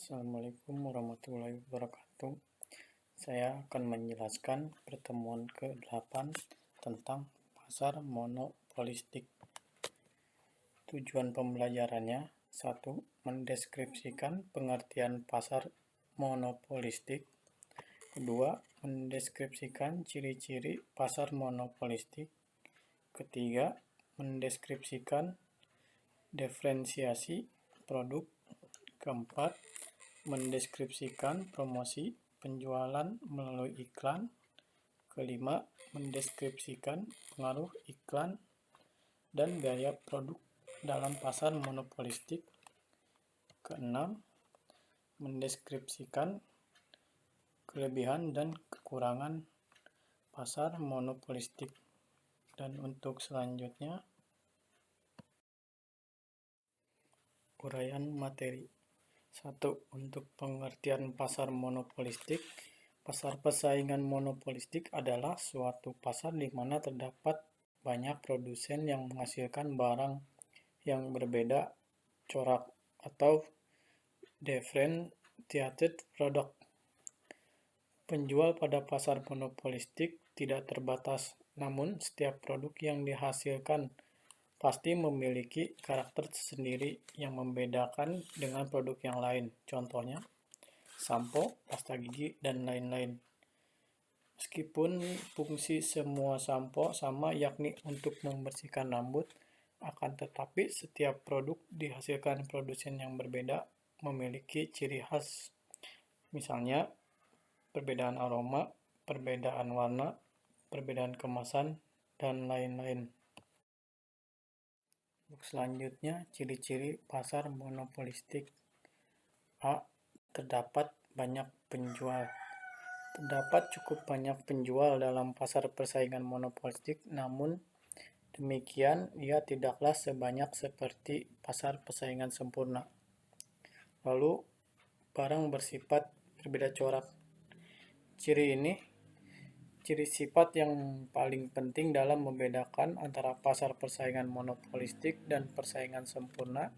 Assalamualaikum warahmatullahi wabarakatuh. Saya akan menjelaskan pertemuan ke-8 tentang pasar monopolistik. Tujuan pembelajarannya: 1. Mendeskripsikan pengertian pasar monopolistik. 2. Mendeskripsikan ciri-ciri pasar monopolistik. Ketiga, mendeskripsikan diferensiasi produk. Keempat, mendeskripsikan promosi penjualan melalui iklan. Kelima, mendeskripsikan pengaruh iklan dan gaya produk dalam pasar monopolistik. Keenam, mendeskripsikan kelebihan dan kekurangan pasar monopolistik. Dan untuk selanjutnya, uraian materi. 1. Untuk pengertian pasar monopolistik. Pasar persaingan monopolistik adalah suatu pasar di mana terdapat banyak produsen yang menghasilkan barang yang berbeda corak atau differentiated product. Penjual pada pasar monopolistik tidak terbatas, namun setiap produk yang dihasilkan pasti memiliki karakter tersendiri yang membedakan dengan produk yang lain. Contohnya, sampo, pasta gigi, dan lain-lain. Meskipun fungsi semua sampo sama, yakni untuk membersihkan rambut, akan tetapi setiap produk dihasilkan produsen yang berbeda memiliki ciri khas. Misalnya, perbedaan aroma, perbedaan warna, perbedaan kemasan, dan lain-lain. Selanjutnya, ciri-ciri pasar monopolistik. A. Terdapat banyak penjual. Terdapat cukup banyak penjual dalam pasar persaingan monopolistik, namun demikian ia tidaklah sebanyak seperti pasar persaingan sempurna. Lalu, barang bersifat berbeda corak. Ciri sifat yang paling penting dalam membedakan antara pasar persaingan monopolistik dan persaingan sempurna,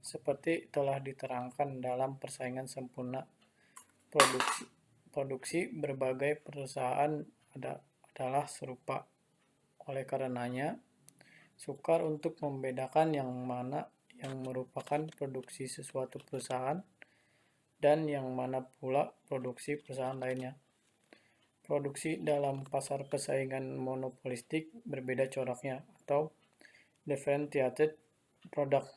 seperti telah diterangkan dalam persaingan sempurna. Produksi berbagai perusahaan adalah serupa. Oleh karenanya, sukar untuk membedakan yang mana yang merupakan produksi sesuatu perusahaan dan yang mana pula produksi perusahaan lainnya. Produksi dalam pasar persaingan monopolistik berbeda coraknya atau differentiated product,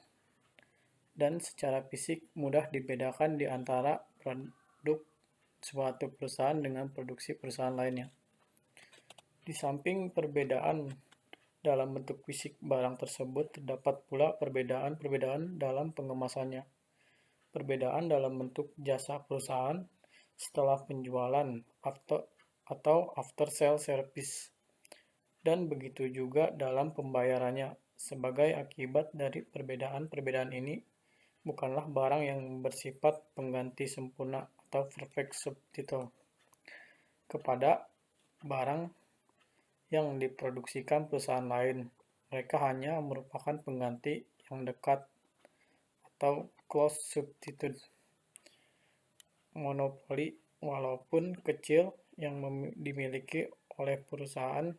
dan secara fisik mudah dibedakan di antara produk suatu perusahaan dengan produksi perusahaan lainnya. Di samping perbedaan dalam bentuk fisik barang tersebut, terdapat pula perbedaan dalam pengemasannya, perbedaan dalam bentuk jasa perusahaan setelah penjualan atau after sale service, dan begitu juga dalam pembayarannya. Sebagai akibat dari perbedaan ini, bukanlah barang yang bersifat pengganti sempurna atau perfect substitute kepada barang yang diproduksikan perusahaan lain. Mereka hanya merupakan pengganti yang dekat atau close substitute. Monopoli, walaupun kecil, yang dimiliki oleh perusahaan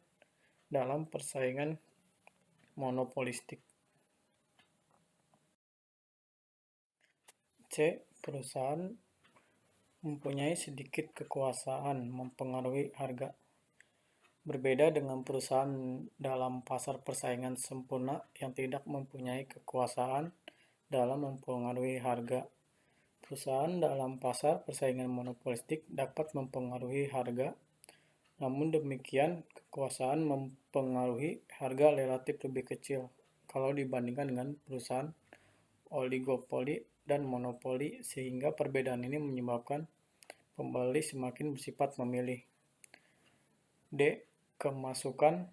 dalam persaingan monopolistik. C. Perusahaan mempunyai sedikit kekuasaan mempengaruhi harga. Berbeda dengan perusahaan dalam pasar persaingan sempurna yang tidak mempunyai kekuasaan dalam mempengaruhi harga. Perusahaan dalam pasar persaingan monopolistik dapat mempengaruhi harga, namun demikian kekuasaan mempengaruhi harga relatif lebih kecil kalau dibandingkan dengan perusahaan oligopoli dan monopoli, sehingga perbedaan ini menyebabkan pembeli semakin bersifat memilih. D. Kemasukan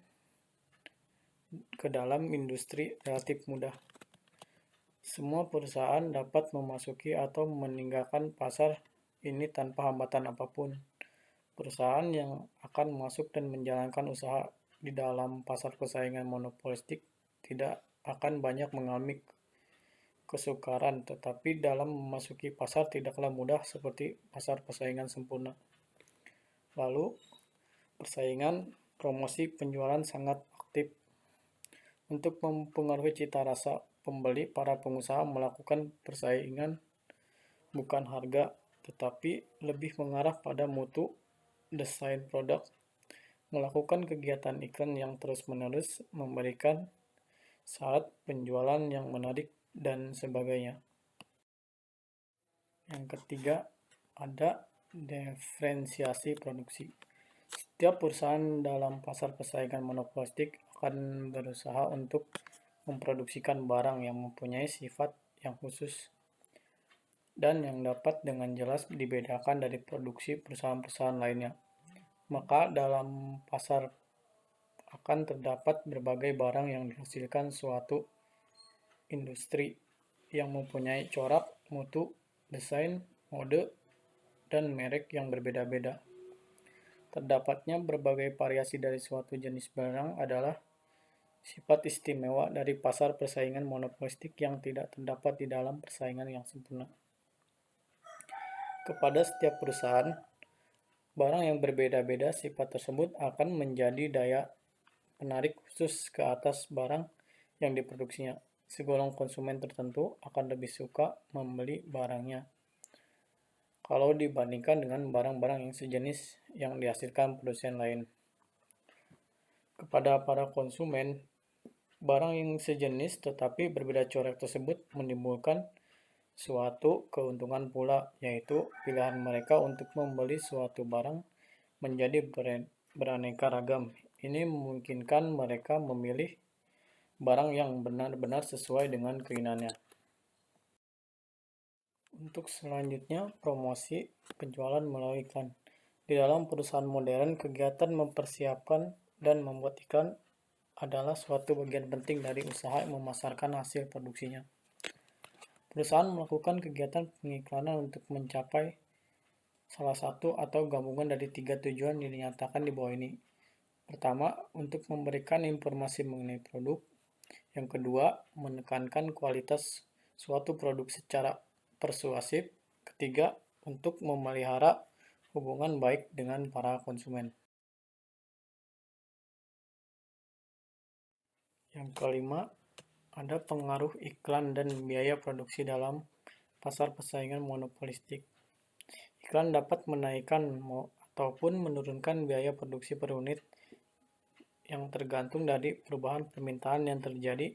ke dalam industri relatif mudah. Semua perusahaan dapat memasuki atau meninggalkan pasar ini tanpa hambatan apapun. Perusahaan yang akan masuk dan menjalankan usaha di dalam pasar persaingan monopolistik tidak akan banyak mengalami kesukaran, tetapi dalam memasuki pasar tidaklah mudah seperti pasar persaingan sempurna. Lalu, persaingan promosi penjualan sangat aktif. Untuk mempengaruhi cita rasa pembeli, para pengusaha melakukan persaingan bukan harga, tetapi lebih mengarah pada mutu, desain produk, melakukan kegiatan iklan yang terus-menerus, memberikan saat penjualan yang menarik, dan sebagainya. Yang ketiga, ada diferensiasi produksi. Setiap perusahaan dalam pasar persaingan monopolistik akan berusaha untuk memproduksikan barang yang mempunyai sifat yang khusus dan yang dapat dengan jelas dibedakan dari produksi perusahaan-perusahaan lainnya. Maka dalam pasar akan terdapat berbagai barang yang dihasilkan suatu industri yang mempunyai corak, mutu, desain, mode, dan merek yang berbeda-beda. Terdapatnya berbagai variasi dari suatu jenis barang adalah sifat istimewa dari pasar persaingan monopolistik yang tidak terdapat di dalam persaingan yang sempurna. Kepada setiap perusahaan, barang yang berbeda-beda sifat tersebut akan menjadi daya penarik khusus ke atas barang yang diproduksinya. Segolong konsumen tertentu akan lebih suka membeli barangnya kalau dibandingkan dengan barang-barang yang sejenis yang dihasilkan produsen lain. Kepada para konsumen, barang yang sejenis tetapi berbeda corak tersebut menimbulkan suatu keuntungan pula, yaitu pilihan mereka untuk membeli suatu barang menjadi beraneka ragam. Ini memungkinkan mereka memilih barang yang benar-benar sesuai dengan keinginannya. Untuk selanjutnya, promosi penjualan melalui iklan. Di dalam perusahaan modern, kegiatan mempersiapkan dan membuat iklan adalah suatu bagian penting dari usaha memasarkan hasil produksinya. Perusahaan melakukan kegiatan pengiklanan untuk mencapai salah satu atau gabungan dari 3 tujuan yang dinyatakan di bawah ini. Pertama, untuk memberikan informasi mengenai produk. Yang kedua, menekankan kualitas suatu produk secara persuasif. Ketiga, untuk memelihara hubungan baik dengan para konsumen. Yang kelima, ada pengaruh iklan dan biaya produksi dalam pasar persaingan monopolistik. Iklan dapat menaikkan ataupun menurunkan biaya produksi per unit yang tergantung dari perubahan permintaan yang terjadi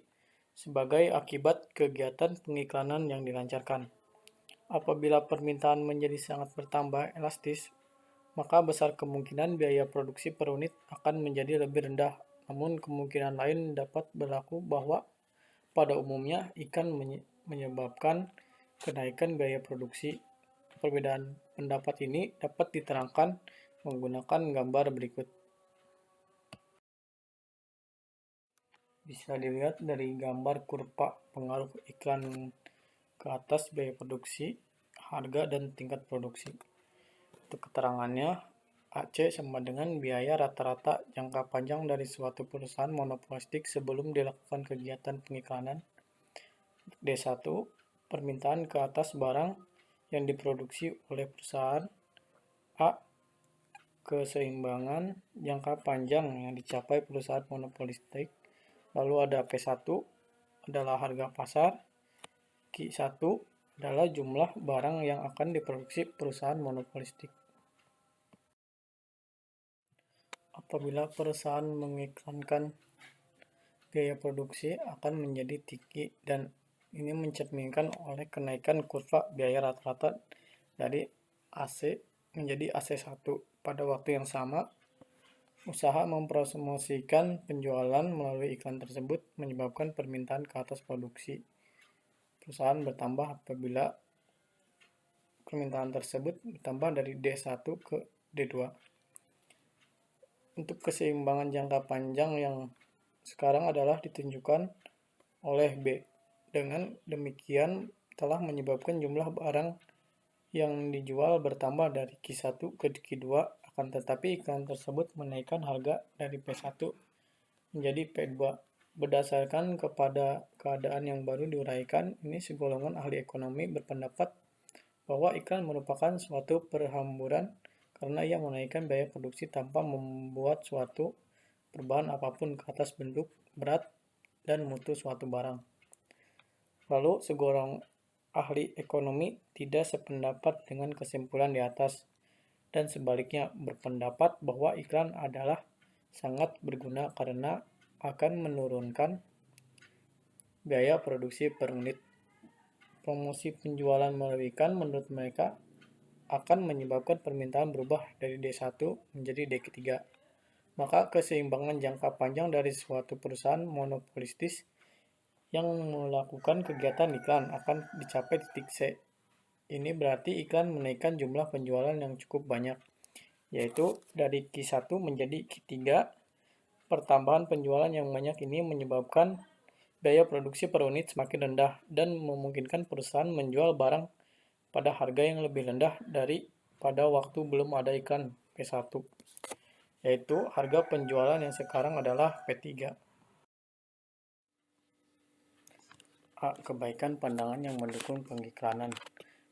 sebagai akibat kegiatan pengiklanan yang dilancarkan. Apabila permintaan menjadi sangat bertambah elastis, maka besar kemungkinan biaya produksi per unit akan menjadi lebih rendah. Namun kemungkinan lain dapat berlaku bahwa pada umumnya iklan menyebabkan kenaikan biaya produksi. Perbedaan pendapat ini dapat diterangkan menggunakan gambar berikut. Bisa dilihat dari gambar kurva pengaruh iklan ke atas biaya produksi, harga, dan tingkat produksi. Untuk keterangannya, AC sama dengan biaya rata-rata jangka panjang dari suatu perusahaan monopolistik sebelum dilakukan kegiatan pengiklanan. D1, permintaan ke atas barang yang diproduksi oleh perusahaan. A, keseimbangan jangka panjang yang dicapai perusahaan monopolistik. Lalu ada P1 adalah harga pasar. Q1 adalah jumlah barang yang akan diproduksi perusahaan monopolistik. Apabila perusahaan mengiklankan, biaya produksi akan menjadi tinggi dan ini mencerminkan oleh kenaikan kurva biaya rata-rata dari AC menjadi AC1. Pada waktu yang sama, usaha mempromosikan penjualan melalui iklan tersebut menyebabkan permintaan ke atas produksi perusahaan bertambah apabila permintaan tersebut bertambah dari D1 ke D2. Untuk keseimbangan jangka panjang yang sekarang adalah ditunjukkan oleh B. Dengan demikian telah menyebabkan jumlah barang yang dijual bertambah dari Q1 ke Q2, akan tetapi iklan tersebut menaikkan harga dari P1 menjadi P2. Berdasarkan kepada keadaan yang baru diuraikan, ini segolongan ahli ekonomi berpendapat bahwa iklan merupakan suatu perhamburan karena ia menaikkan biaya produksi tanpa membuat suatu perubahan apapun ke atas bentuk, berat, dan mutu suatu barang. Lalu, segolong ahli ekonomi tidak sependapat dengan kesimpulan di atas, dan sebaliknya berpendapat bahwa iklan adalah sangat berguna karena akan menurunkan biaya produksi per unit. Promosi penjualan melalui iklan menurut mereka akan menyebabkan permintaan berubah dari D1 menjadi D3. Maka keseimbangan jangka panjang dari suatu perusahaan monopolistis yang melakukan kegiatan iklan akan dicapai titik C. Ini berarti iklan menaikkan jumlah penjualan yang cukup banyak, yaitu dari Q1 menjadi Q3. Pertambahan penjualan yang banyak ini menyebabkan biaya produksi per unit semakin rendah dan memungkinkan perusahaan menjual barang pada harga yang lebih rendah dari pada waktu belum ada iklan P1, yaitu harga penjualan yang sekarang adalah P3. A. Kebaikan pandangan yang mendukung pengiklanan.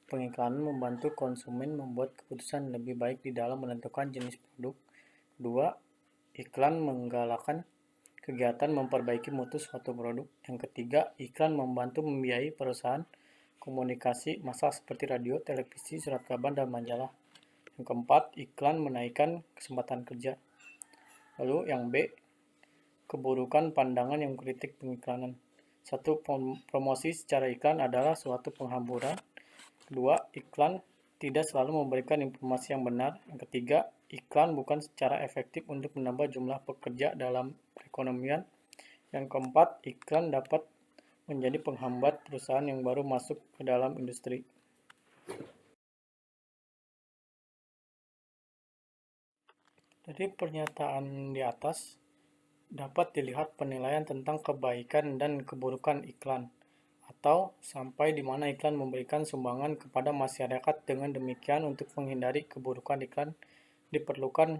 Pengiklanan membantu konsumen membuat keputusan lebih baik di dalam menentukan jenis produk. 2. Iklan menggalakkan kegiatan memperbaiki mutu suatu produk. Yang ketiga, iklan membantu membiayai perusahaan komunikasi massa seperti radio, televisi, surat kabar, dan majalah. Yang keempat, iklan menaikkan kesempatan kerja. Lalu yang B, keburukan pandangan yang kritik pengiklanan. 1. Promosi secara iklan adalah suatu penghamburan. 2. Iklan tidak selalu memberikan informasi yang benar. Yang ketiga, iklan bukan secara efektif untuk menambah jumlah pekerja dalam perekonomian. Yang keempat, iklan dapat menjadi penghambat perusahaan yang baru masuk ke dalam industri. Dari pernyataan di atas, dapat dilihat penilaian tentang kebaikan dan keburukan iklan, atau sampai di mana iklan memberikan sumbangan kepada masyarakat. Dengan demikian, untuk menghindari keburukan iklan, diperlukan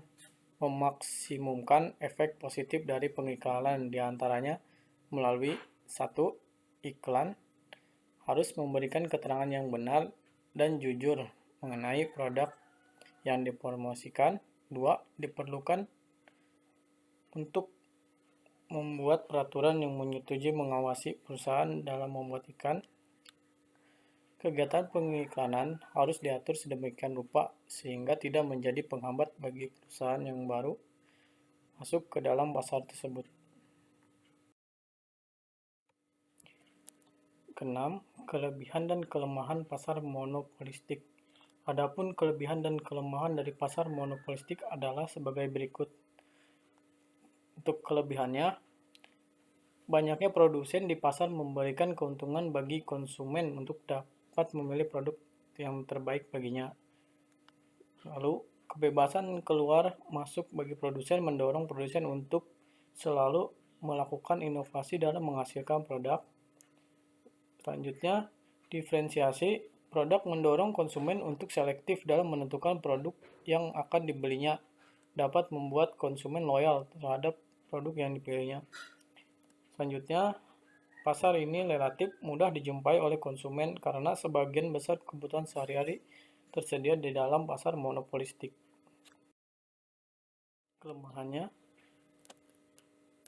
memaksimumkan efek positif dari pengiklanan, diantaranya melalui 1. Iklan harus memberikan keterangan yang benar dan jujur mengenai produk yang dipromosikan. 2. Diperlukan untuk membuat peraturan yang menyetujui mengawasi perusahaan dalam membuat iklan. Kegiatan pengiklanan harus diatur sedemikian rupa sehingga tidak menjadi penghambat bagi perusahaan yang baru masuk ke dalam pasar tersebut. Keenam, kelebihan dan kelemahan pasar monopolistik. Adapun kelebihan dan kelemahan dari pasar monopolistik adalah sebagai berikut. Untuk kelebihannya, banyaknya produsen di pasar memberikan keuntungan bagi konsumen untuk dapat memilih produk yang terbaik baginya. Lalu, kebebasan keluar masuk bagi produsen mendorong produsen untuk selalu melakukan inovasi dalam menghasilkan produk. Selanjutnya, diferensiasi produk mendorong konsumen untuk selektif dalam menentukan produk yang akan dibelinya, dapat membuat konsumen loyal terhadap produk yang dipilihnya. Selanjutnya, pasar ini relatif mudah dijumpai oleh konsumen karena sebagian besar kebutuhan sehari-hari tersedia di dalam pasar monopolistik. Kelemahannya,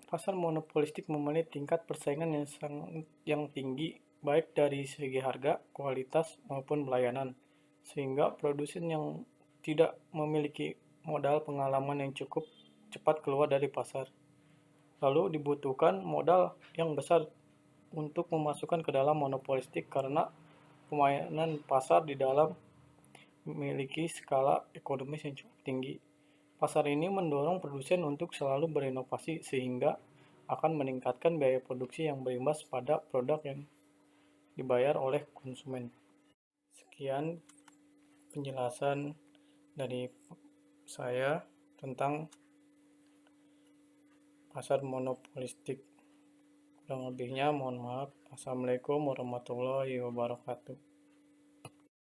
pasar monopolistik memiliki tingkat persaingan yang tinggi baik dari segi harga, kualitas, maupun pelayanan, sehingga produsen yang tidak memiliki modal pengalaman yang cukup cepat keluar dari pasar. Lalu dibutuhkan modal yang besar untuk memasukkan ke dalam monopolistik karena permainan pasar di dalam memiliki skala ekonomis yang cukup tinggi. Pasar ini mendorong produsen untuk selalu berinovasi sehingga akan meningkatkan biaya produksi yang berimbas pada produk yang dibayar oleh konsumen. Sekian penjelasan dari saya tentang pasar monopolistik. Kurang lebihnya mohon maaf. Assalamualaikum warahmatullahi wabarakatuh.